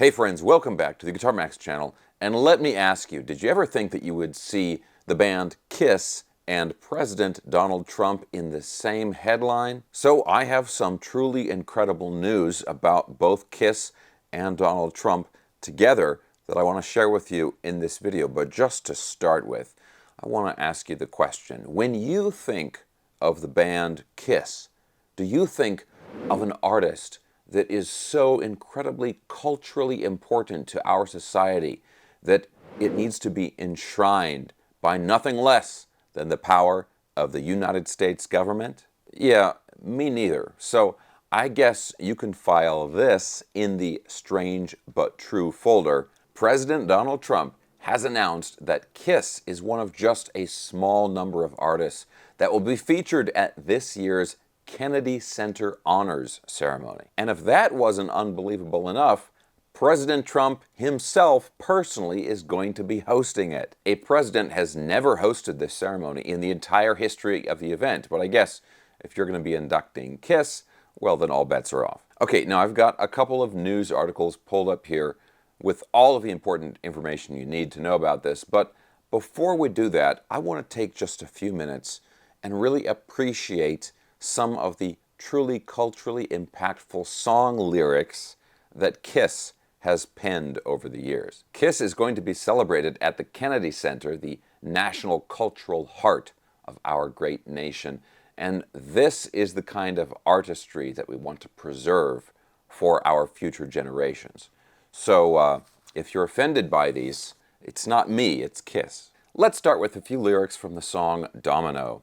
Hey friends, welcome back to the Guitar Max channel, and let me ask you, did you ever think that you would see the band Kiss and President Donald Trump in the same headline? So I have some truly incredible news about both Kiss and Donald Trump together that I want to share with you in this video. But just to start with, I want to ask you the question, when you think of the band Kiss, do you think of an artist that is so incredibly culturally important to our society that it needs to be enshrined by nothing less than the power of the United States government? Yeah, me neither. So I guess you can file this in the strange but true folder. President Donald Trump has announced that Kiss is one of just a small number of artists that will be featured at this year's Kennedy Center Honors Ceremony. And if that wasn't unbelievable enough, President Trump himself personally is going to be hosting it. A president has never hosted this ceremony in the entire history of the event, but I guess if you're going to be inducting Kiss, well, then all bets are off. Okay, now I've got a couple of news articles pulled up here with all of the important information you need to know about this, but before we do that, I want to take just a few minutes and really appreciate some of the truly culturally impactful song lyrics that Kiss has penned over the years. Kiss is going to be celebrated at the Kennedy Center, the national cultural heart of our great nation, and this is the kind of artistry that we want to preserve for our future generations. So if you're offended by these, it's not me, it's Kiss. Let's start with a few lyrics from the song Domino.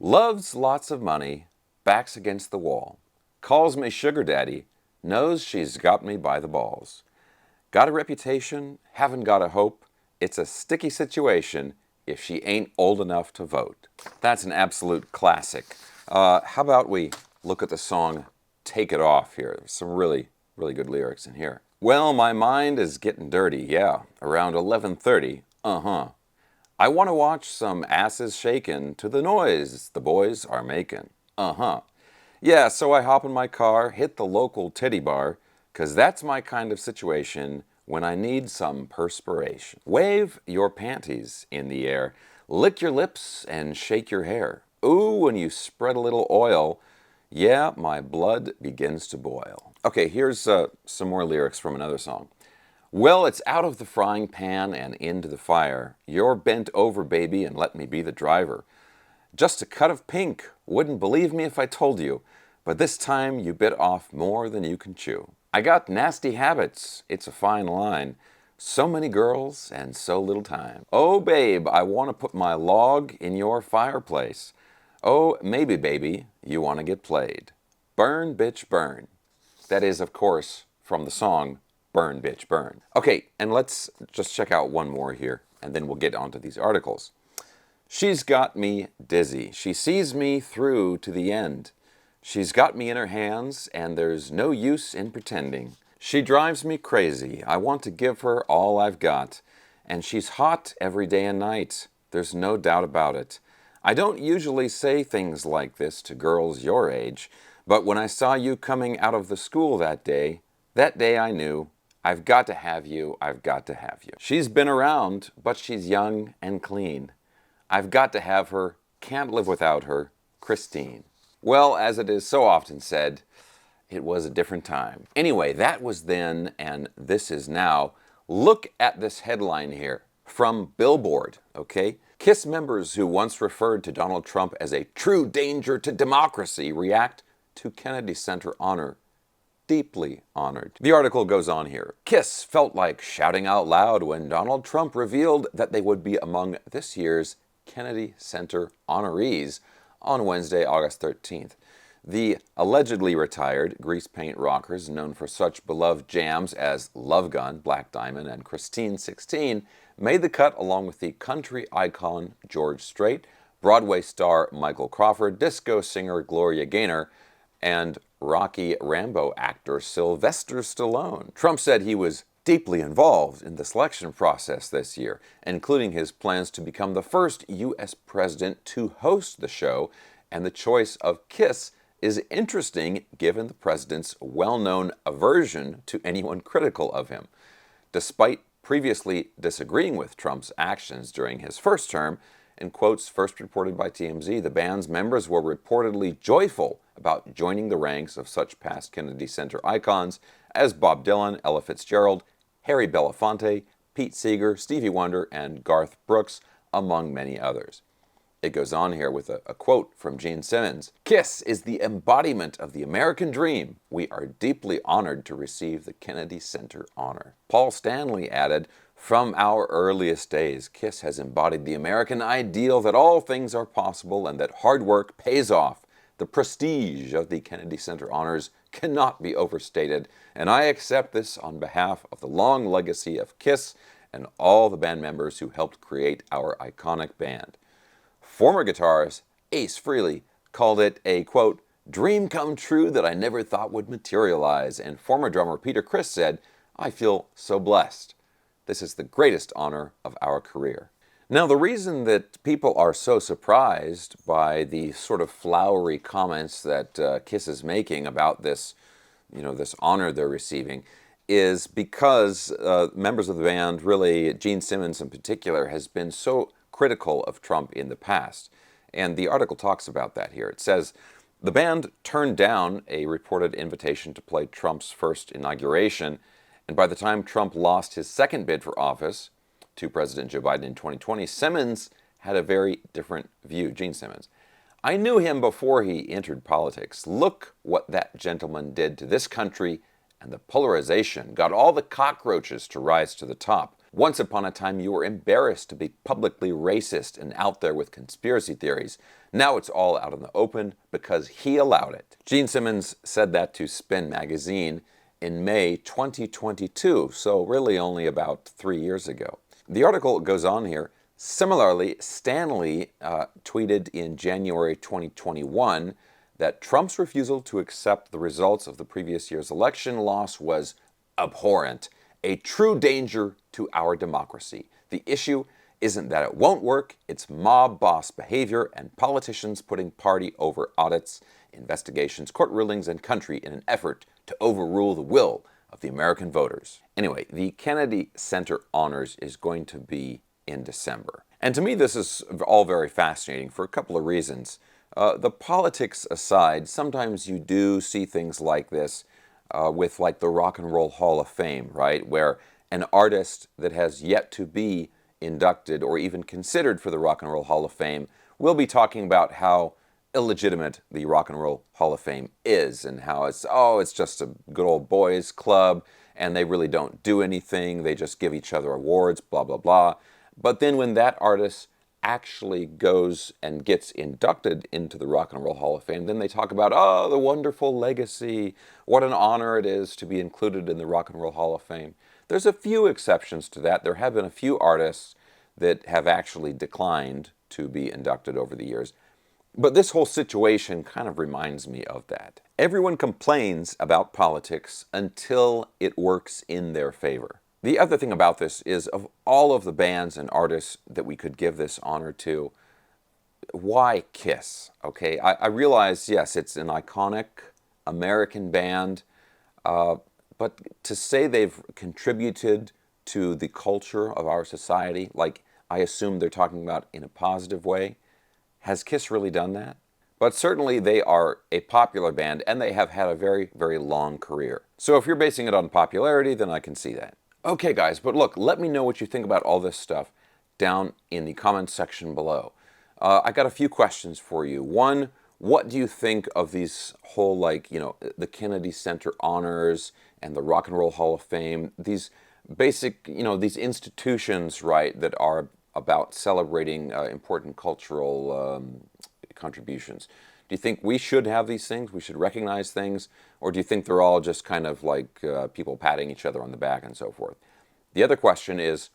Loves lots of money, backs against the wall, calls me sugar daddy, knows she's got me by the balls. Got a reputation, haven't got a hope, it's a sticky situation if she ain't old enough to vote. That's an absolute classic. How about we look at the song Take It Off here? There's some really good lyrics in here. Well, my mind is getting dirty, yeah, around 11:30, I want to watch some asses shaking to the noise the boys are making. Yeah, so I hop in my car, hit the local titty bar, 'cause that's my kind of situation when I need some perspiration. Wave your panties in the air, lick your lips and shake your hair. Ooh, when you spread a little oil, yeah, my blood begins to boil. Okay, here's some more lyrics from another song. Well, it's out of the frying pan and into the fire. You're bent over, baby, and let me be the driver. Just a cut of pink. Wouldn't believe me if I told you. But this time you bit off more than you can chew. I got nasty habits. It's a fine line. So many girls and so little time. Oh, babe, I want to put my log in your fireplace. Oh, maybe, baby, you want to get played. Burn, bitch, burn. That is, of course, from the song Burn, Bitch, Burn. Okay, and let's just check out one more here, and then we'll get onto these articles. She's got me dizzy. She sees me through to the end. She's got me in her hands, and there's no use in pretending. She drives me crazy. I want to give her all I've got. And she's hot every day and night. There's no doubt about it. I don't usually say things like this to girls your age, but when I saw you coming out of the school that day I knew, I've got to have you, I've got to have you. She's been around, but she's young and clean. I've got to have her, can't live without her, Christine. Well, as it is so often said, it was a different time. Anyway, that was then and this is now. Look at this headline here from Billboard, okay? Kiss members who once referred to Donald Trump as a true danger to democracy react to Kennedy Center honor. Deeply honored. The article goes on here. Kiss felt like shouting out loud when Donald Trump revealed that they would be among this year's Kennedy Center honorees on Wednesday, August 13th. The allegedly retired grease paint rockers, known for such beloved jams as Love Gun, Black Diamond, and Christine 16, made the cut along with the country icon George Strait, Broadway star Michael Crawford, disco singer Gloria Gaynor, and Rocky Rambo actor Sylvester Stallone. Trump said he was deeply involved in the selection process this year, including his plans to become the first U.S. president to host the show, and the choice of Kiss is interesting given the president's well-known aversion to anyone critical of him. Despite previously disagreeing with Trump's actions during his first term, in quotes first reported by TMZ, the band's members were reportedly joyful about joining the ranks of such past Kennedy Center icons as Bob Dylan, Ella Fitzgerald, Harry Belafonte, Pete Seeger, Stevie Wonder, and Garth Brooks, among many others. It goes on here with a quote from Gene Simmons. "KISS is the embodiment of the American dream. We are deeply honored to receive the Kennedy Center honor." Paul Stanley added, "From our earliest days, KISS has embodied the American ideal that all things are possible and that hard work pays off. The prestige of the Kennedy Center honors cannot be overstated, and I accept this on behalf of the long legacy of KISS and all the band members who helped create our iconic band." Former guitarist Ace Frehley called it a, quote, "dream come true that I never thought would materialize," and former drummer Peter Criss said, "I feel so blessed. This is the greatest honor of our career." Now, the reason that people are so surprised by the sort of flowery comments that KISS is making about this, this honor they're receiving, is because members of the band, really Gene Simmons in particular, has been so critical of Trump in the past. And the article talks about that here. It says, the band turned down a reported invitation to play Trump's first inauguration, and by the time Trump lost his second bid for office to President Joe Biden in 2020, Simmons had a very different view. Gene Simmons. "I knew him before he entered politics. Look what that gentleman did to this country, and the polarization got all the cockroaches to rise to the top. Once upon a time, you were embarrassed to be publicly racist and out there with conspiracy theories. Now it's all out in the open because he allowed it." Gene Simmons said that to Spin magazine in May 2022, so really only about 3 years ago. The article goes on here. Similarly, Stanley tweeted in January 2021 that Trump's refusal to accept the results of the previous year's election loss was abhorrent, a true danger to our democracy. The issue isn't that it won't work, it's mob boss behavior and politicians putting party over audits, investigations, court rulings, and country in an effort to overrule the will of the American voters. Anyway, the Kennedy Center honors is going to be in December. And to me, this is all very fascinating for a couple of reasons. The politics aside, sometimes you do see things like this with like the Rock and Roll Hall of Fame, right? Where an artist that has yet to be inducted or even considered for the Rock and Roll Hall of Fame will be talking about how illegitimate the Rock and Roll Hall of Fame is and how it's just a good old boys club and they really don't do anything. They just give each other awards, blah, blah, blah. But then when that artist actually goes and gets inducted into the Rock and Roll Hall of Fame, then they talk about, oh, the wonderful legacy, what an honor it is to be included in the Rock and Roll Hall of Fame. There's a few exceptions to that. There have been a few artists that have actually declined to be inducted over the years. But this whole situation kind of reminds me of that. Everyone complains about politics until it works in their favor. The other thing about this is, of all of the bands and artists that we could give this honor to, why KISS? Okay, I realize, yes, it's an iconic American band, but to say they've contributed to the culture of our society, like I assume they're talking about in a positive way, has KISS really done that? But certainly they are a popular band, and they have had a very, very long career. So if you're basing it on popularity, then I can see that. Okay, guys, but look, let me know what you think about all this stuff down in the comments section below. I got a few questions for you. One, what do you think of these whole, the Kennedy Center honors and the Rock and Roll Hall of Fame, these basic, these institutions, right, that are about celebrating important cultural contributions? Do you think we should have these things? We should recognize things? Or do you think they're all just kind of like people patting each other on the back and so forth? The other question is,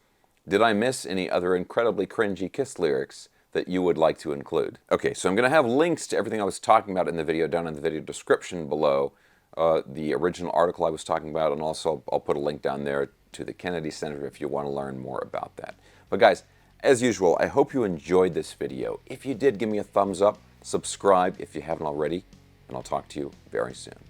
did I miss any other incredibly cringy KISS lyrics that you would like to include? Okay, so I'm going to have links to everything I was talking about in the video down in the video description below. The original article I was talking about, and also I'll put a link down there to the Kennedy Center if you want to learn more about that. But guys, as usual, I hope you enjoyed this video. If you did, give me a thumbs up. Subscribe if you haven't already. and I'll talk to you very soon.